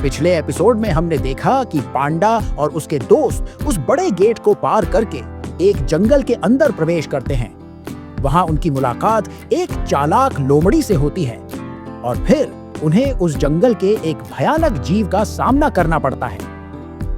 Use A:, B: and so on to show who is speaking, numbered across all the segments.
A: पिछले एपिसोड में हमने देखा कि पांडा और उसके दोस्त उस बड़े गेट को पार करके एक जंगल के अंदर प्रवेश करते हैं। वहां उनकी मुलाकात एक चालाक लोमड़ी से होती है और फिर उन्हें उस जंगल के एक भयानक जीव का सामना करना पड़ता है।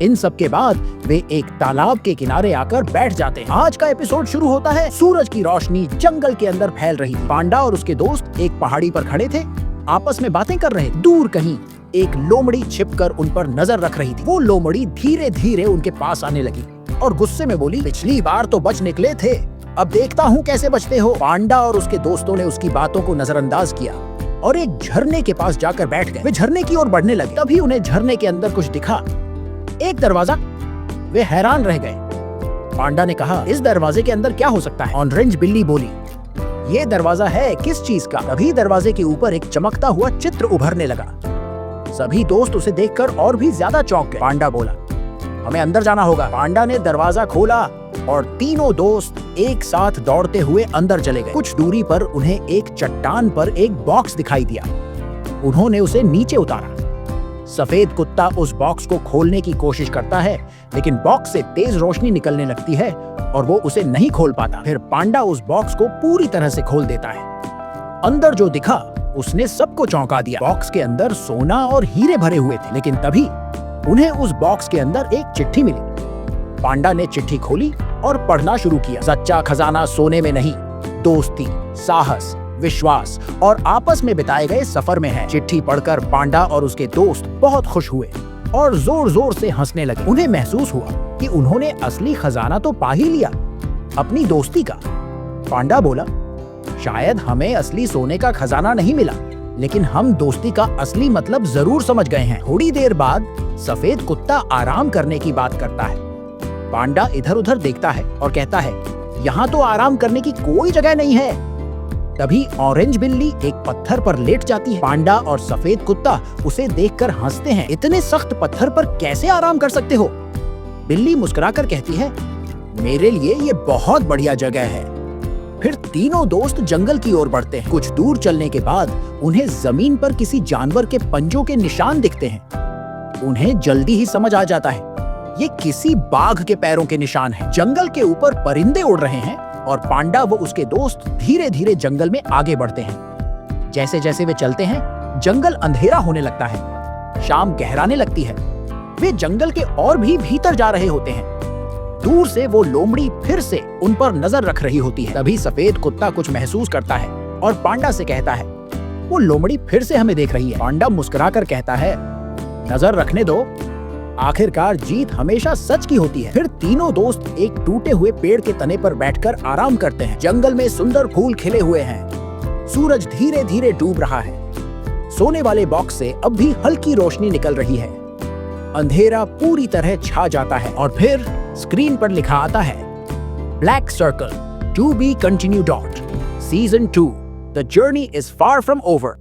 A: इन सब के बाद वे एक तालाब के किनारे आकर बैठ जाते हैं। आज का एपिसोड शुरू होता है। सूरज की रोशनी जंगल के अंदर फैल रही थी। पांडा और उसके दोस्त एक पहाड़ी पर खड़े थे, आपस में बातें कर रहे। दूर कहीं एक लोमड़ी छिपकर उन पर नजर रख रही थी। वो लोमड़ी धीरे धीरे उनके पास आने लगी और गुस्से में बोली, पिछली बार तो बच निकले थे, अब देखता हूँ कैसे बचते हो। पांडा और उसके दोस्तों ने उसकी बातों को नजरअंदाज किया और एक झरने के पास जाकर बैठ गए। वे झरने की ओर बढ़ने लगे। तभी उन्हें झरने के अंदर कुछ दिखा, एक दरवाजा। वे हैरान रह गए। पांडा ने कहा, इस दरवाजे के अंदर क्या हो सकता है? ऑरेंज बिल्ली बोली, ये दरवाजा है किस चीज का? तभी दरवाजे के ऊपर एक चमकता हुआ चित्र उभरने लगा। सभी दोस्त उसे देखकर और भी ज्यादा चौंक गए। पांडा बोला, हमें अंदर जाना होगा। पांडा ने दरवाजा खोला और तीनों दोस्त एक साथ दौड़ते हुए अंदर चले गए। कुछ दूरी पर उन्हें एक चट्टान पर एक बॉक्स दिखाई दिया। उन्होंने उसे नीचे उतारा। सफेद कुत्ता उस बॉक्स को खोलने की कोशिश करता है, लेकिन बॉक्स से तेज रोशनी निकलने लगती है और वो उसे नहीं खोल पाता। फिर पांडा उस बॉक्स को पूरी तरह से खोल देता है। अंदर जो दिखा उसने सबको चौंका दिया। बॉक्स के अंदर सोना और हीरे भरे हुए थे, लेकिन तभी उन्हें उस बॉक्स के अंदर एक चिट्ठी मिली। पांडा ने चिट्ठी खोली और पढ़ना शुरू किया। सच्चा खजाना सोने में नहीं, दोस्ती, साहस, विश्वास और आपस में बिताए गए सफर में है। चिट्ठी पढ़कर पांडा और उसके दोस्त बहुत खुश हुए और जोर जोर से हंसने लगे। उन्हें महसूस हुआ कि उन्होंने असली खजाना तो पा ही लिया, अपनी दोस्ती का। पांडा बोला, शायद हमें असली सोने का खजाना नहीं मिला, लेकिन हम दोस्ती का असली मतलब जरूर समझ गए हैं। थोड़ी देर बाद सफेद कुत्ता आराम करने की बात करता है। पांडा इधर उधर देखता है और कहता है, यहाँ तो आराम करने की कोई जगह नहीं है। तभी ऑरेंज बिल्ली एक पत्थर पर लेट जाती है। पांडा और सफेद कुत्ता उसे देखकर हंसते हैं। इतने सख्त पत्थर पर कैसे आराम कर सकते हो? बिल्ली मुस्कुराकर कहती है, मेरे लिए ये बहुत बढ़िया जगह है। फिर तीनों दोस्त जंगल की ओर बढ़ते हैं। कुछ दूर चलने के बाद उन्हें जमीन पर किसी जानवर के पंजों के निशान दिखते हैं। उन्हें जल्दी ही समझ आ जाता है, ये किसी बाघ के पैरों के निशान हैं। जंगल के ऊपर परिंदे उड़ रहे हैं और पांडा व उसके दोस्त धीरे धीरे जंगल में आगे बढ़ते हैं। जैसे जैसे वे चलते हैं, जंगल अंधेरा होने लगता है। शाम गहराने लगती है। वे जंगल के और भी भीतर जा रहे होते हैं। दूर से वो लोमड़ी फिर से उन पर नजर रख रही होती है। तभी सफेद कुत्ता कुछ महसूस करता है और पांडा से कहता है, वो लोमड़ी फिर से हमें देख रही है। पांडा मुस्कुराकर कहता है, नजर रखने दो, आखिरकार जीत हमेशा सच की होती है। फिर तीनों दोस्त एक टूटे हुए पेड़ के तने पर बैठकर आराम करते हैं। जंगल में सुंदर फूल खिले हुए हैं। सूरज धीरे धीरे डूब रहा है। सोने वाले बॉक्स से अब भी हल्की रोशनी निकल रही है। अंधेरा पूरी तरह छा जाता है और फिर स्क्रीन पर लिखा आता है, black circle, to be continue dot, season 2, the journey is far from over.